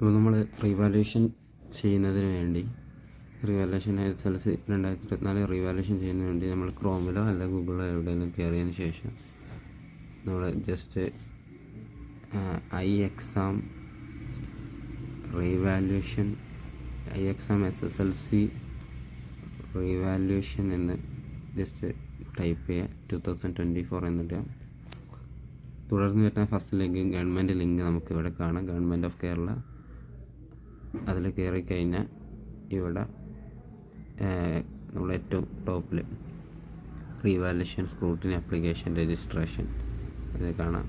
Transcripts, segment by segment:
അപ്പോൾ നമ്മൾ റിവാലുവേഷൻ ചെയ്യുന്നതിന് വേണ്ടി റിവാലുവേഷൻ SSLC 2024 റിവാലുവേഷൻ ചെയ്യുന്നതിന് വേണ്ടി നമ്മൾ ക്രോമിലോ അല്ല ഗൂഗിളിലോ എവിടെയെങ്കിലും കയറിയതിന് ശേഷം നമ്മൾ just iExam revaluation iExam SSLC revaluation എന്ന് ജസ്റ്റ് ടൈപ്പ് ചെയ്യുക 2024 എന്നിട്ട് തുടർന്ന് വരുന്ന ഫസ്റ്റ് ലിങ്ക് ഗവൺമെൻറ് ലിങ്ക് നമുക്ക് ഇവിടെ കാണാം. ഗവൺമെൻറ് ഓഫ് കേരള അതിൽ കയറി കഴിഞ്ഞാൽ ഇവിടെ നമ്മൾ ഏറ്റവും ടോപ്പിൽ റിവാലുവേഷൻ സ്ക്രൂട്ടിനി ആപ്ലിക്കേഷൻ രജിസ്ട്രേഷൻ ഇത് കാണാം.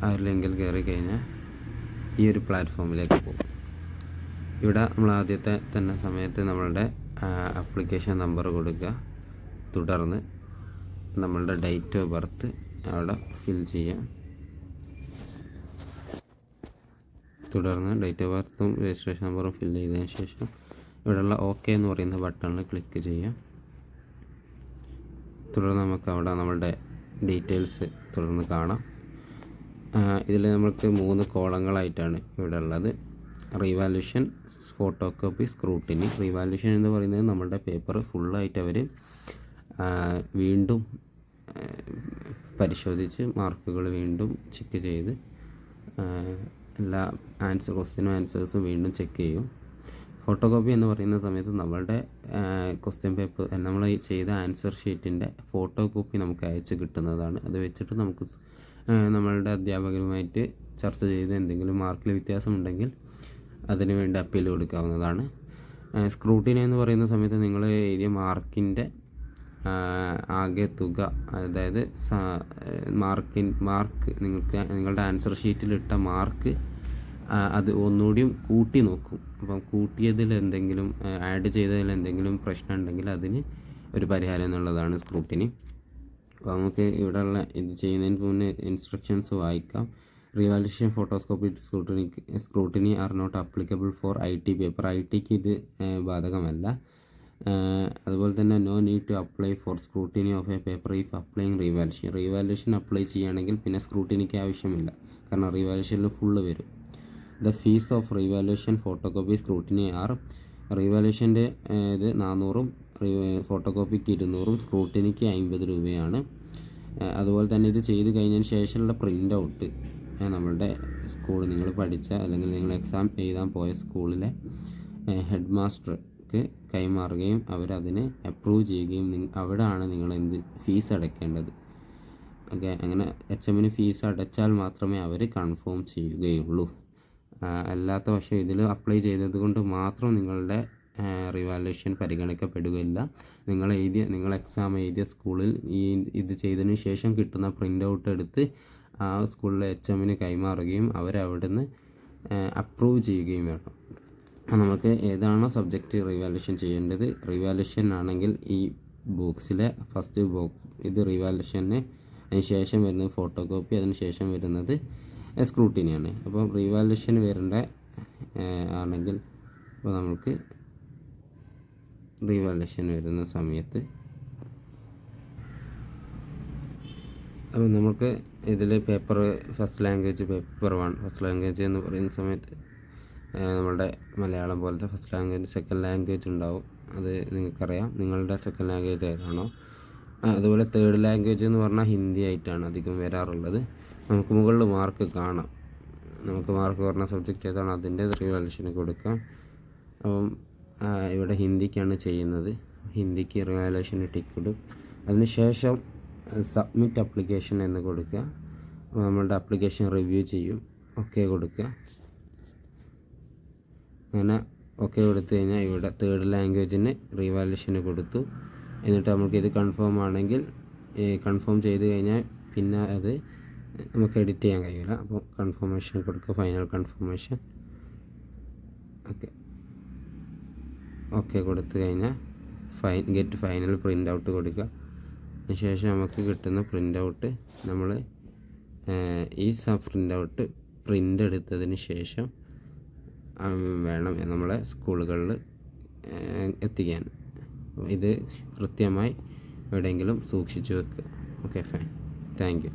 ആ ഒരു ലിങ്കിൽ കയറി കഴിഞ്ഞാൽ ഈ ഒരു പ്ലാറ്റ്ഫോമിലേക്ക് പോകും. ഇവിടെ നമ്മൾ ആദ്യത്തെ തന്നെ സമയത്ത് നമ്മളുടെ ആപ്ലിക്കേഷൻ നമ്പർ കൊടുക്കുക. തുടർന്ന് നമ്മളുടെ ഡേറ്റ് ഓഫ് ബർത്ത് അവിടെ ഫിൽ ചെയ്യാം. തുടർന്ന് ഡേറ്റ് ഓഫ് ബർത്തും രജിസ്ട്രേഷൻ നമ്പറും ഫിൽ ചെയ്തതിന് ശേഷം ഇവിടെയുള്ള ഓക്കെ എന്ന് പറയുന്ന ബട്ടണിൽ ക്ലിക്ക് ചെയ്യാം. തുടർന്ന് നമുക്ക് അവിടെ നമ്മളുടെ ഡീറ്റെയിൽസ് തുടർന്ന് കാണാം. ഇതിൽ നമുക്ക് 3 കോളങ്ങളായിട്ടാണ് ഇവിടെ ഉള്ളത്. Revaluation, photo copy, scrutiny. Revaluation എന്ന് പറയുന്നത് നമ്മളുടെ പേപ്പർ ഫുള്ളായിട്ട് അവർ വീണ്ടും പരിശോധിച്ച് മാർക്കുകൾ വീണ്ടും ചെക്ക് ചെയ്ത് എല്ലാ ക്വസ്റ്റ്യനും ആൻസേഴ്സും വീണ്ടും ചെക്ക് ചെയ്യും. ഫോട്ടോ കോപ്പി എന്ന് പറയുന്ന സമയത്ത് നമ്മളുടെ ക്വസ്റ്റ്യൻ പേപ്പർ നമ്മൾ ചെയ്ത ആൻസർ ഷീറ്റിൻ്റെ ഫോട്ടോ കോപ്പി നമുക്ക് അയച്ച് കിട്ടുന്നതാണ്. അത് വെച്ചിട്ട് നമുക്ക് നമ്മളുടെ അധ്യാപകരുമായിട്ട് ചർച്ച ചെയ്ത് എന്തെങ്കിലും മാർക്കിൽ വ്യത്യാസമുണ്ടെങ്കിൽ അതിന് വേണ്ടി അപ്പീൽ കൊടുക്കാവുന്നതാണ്. സ്ക്രൂട്ടിനി എന്ന് പറയുന്ന സമയത്ത് നിങ്ങൾ എഴുതിയ മാർക്കിൻ്റെ ആകെ തുക, അതായത് മാർക്ക് നിങ്ങളുടെ ആൻസർ ഷീറ്റിലിട്ട മാർക്ക് അത് ഒന്നുകൂടിയും കൂട്ടി നോക്കും. അപ്പം കൂട്ടിയതിൽ എന്തെങ്കിലും ആഡ് ചെയ്തതിൽ എന്തെങ്കിലും പ്രശ്നം ഉണ്ടെങ്കിൽ അതിന് ഒരു പരിഹാരം എന്നുള്ളതാണ് സ്ക്രൂട്ടിനി. അപ്പോൾ നമുക്ക് ഇവിടെയുള്ള ഇത് ചെയ്യുന്നതിന് മുന്നേ ഇൻസ്ട്രക്ഷൻസ് വായിക്കാം. Revaluation, photocopy, scrutiny are not applicable for IT paper. ITക്ക് ഇത് ബാധകമല്ല. അതുപോലെ തന്നെ no need to apply for scrutiny of a paper if applying revaluation. Revaluation apply ചെയ്യുകയാണെങ്കിൽ പിന്നെ സ്ക്രൂട്ടിനിക്ക് ആവശ്യമില്ല, കാരണം റിവാലുവേഷനിൽ ഫുള്ള് വരും. The fees of revaluation, photo copy, scrutiny are. റിവാലുവേഷൻ്റെ ഇത് 400-ഉം ഫോട്ടോ കോപ്പിക്ക് 200-ഉം സ്ക്രൂട്ടിനിക്ക് 50 രൂപയാണ്. അതുപോലെ തന്നെ ഇത് ചെയ്ത് കഴിഞ്ഞതിന് ശേഷമുള്ള പ്രിൻ്റ് ഔട്ട് നമ്മളുടെ സ്കൂൾ, നിങ്ങൾ പഠിച്ച അല്ലെങ്കിൽ നിങ്ങൾ എക്സാം എഴുതാൻ പോയ സ്കൂളിലെ ഹെഡ് മാസ്റ്റർക്ക് കൈമാറുകയും അവരതിനെ അപ്രൂവ് ചെയ്യുകയും അവിടെയാണ് നിങ്ങൾ എന്ത് ഫീസ് അടയ്ക്കേണ്ടത്. ഓക്കെ, അങ്ങനെ HMന് ഫീസ് അടച്ചാൽ മാത്രമേ അവർ കൺഫേം ചെയ്യുകയുള്ളൂ. അല്ലാത്ത പക്ഷേ ഇതിൽ അപ്ലൈ ചെയ്തത് കൊണ്ട് മാത്രം നിങ്ങളുടെ റിവാലുവേഷൻ പരിഗണിക്കപ്പെടുകയില്ല. നിങ്ങൾ എക്സാം എഴുതിയ സ്കൂളിൽ ഇത് ചെയ്തതിന് ശേഷം കിട്ടുന്ന പ്രിൻ്റ് ഔട്ട് എടുത്ത് ആ സ്കൂളിലെ HMന് കൈമാറുകയും അവരവിടുന്ന് അപ്രൂവ് ചെയ്യുകയും വേണം. നമുക്ക് ഏതാണോ സബ്ജക്റ്റ് റിവാലുവേഷൻ ചെയ്യേണ്ടത്, റിവാലുവേഷൻ ആണെങ്കിൽ ഈ ബോക്സിലെ ഫസ്റ്റ് ബോക്സ് ഇത് റിവാലുവേഷന്, അതിന് ശേഷം വരുന്നത് ഫോട്ടോ കോപ്പി, അതിന് ശേഷം വരുന്നത് സ്ക്രൂട്ടിനിയാണ്. അപ്പം റിവാലുവേഷൻ വരേണ്ട ആണെങ്കിൽ അപ്പോൾ നമുക്ക് റിവാലുവേഷൻ വരുന്ന സമയത്ത് അപ്പോൾ നമുക്ക് ഇതിൽ paper first language paper 1 first language എന്ന് പറയുന്ന സമയത്ത് നമ്മളുടെ മലയാളം പോലത്തെ ഫസ്റ്റ് ലാംഗ്വേജ്, സെക്കൻഡ് ലാംഗ്വേജ് ഉണ്ടാവും. അത് നിങ്ങൾക്കറിയാം നിങ്ങളുടെ സെക്കൻഡ് ലാംഗ്വേജ് ഏതാണോ. അതുപോലെ തേർഡ് ലാംഗ്വേജ് എന്ന് പറഞ്ഞാൽ ഹിന്ദി ആയിട്ടാണ് അധികം വരാറുള്ളത്. നമുക്ക് മുകളിൽ മാർക്ക് കാണാം. നമുക്ക് മാർക്ക് പറഞ്ഞ സബ്ജക്റ്റ് ഏതാണോ അതിൻ്റെ റിവാലുവേഷന് കൊടുക്കാം. അപ്പം ഇവിടെ ഹിന്ദിക്കാണ് ചെയ്യുന്നത്. ഹിന്ദിക്ക് റിവാലുവേഷന് ടിക്ക് ഇടും. അതിന് ശേഷം സബ്മിറ്റ് ആപ്ലിക്കേഷൻ എന്ന് കൊടുക്കുക. നമ്മളുടെ ആപ്ലിക്കേഷൻ റിവ്യൂ ചെയ്യും. ഓക്കെ കൊടുക്കുക. അങ്ങനെ ഓക്കെ കൊടുത്തു കഴിഞ്ഞാൽ ഇവിടെ തേർഡ് ലാംഗ്വേജിന് റിവാലുവേഷന് കൊടുത്തു. എന്നിട്ട് നമുക്കിത് കൺഫേം ആണെങ്കിൽ കൺഫേം ചെയ്ത് കഴിഞ്ഞാൽ പിന്നെ അത് നമുക്ക് എഡിറ്റ് ചെയ്യാൻ കഴിയില്ല. അപ്പോൾ കൺഫർമേഷൻ കൊടുക്കുക, ഫൈനൽ കൺഫർമേഷൻ. ഓക്കെ കൊടുത്തു കഴിഞ്ഞാൽ ഗെറ്റ് ഫൈനൽ പ്രിൻ്റ് ഔട്ട് കൊടുക്കുക. അതിനുശേഷം നമുക്ക് കിട്ടുന്ന പ്രിൻ്റ് ഔട്ട് നമ്മൾ ഈ പ്രിൻ്റ് ഔട്ട് പ്രിൻ്റ് എടുത്തതിന് ശേഷം വേണം നമ്മളെ സ്കൂളുകളിൽ എത്തിക്കാൻ. ഇത് കൃത്യമായി എവിടെയെങ്കിലും സൂക്ഷിച്ചു വെക്കുക. Okay, fine, thank you.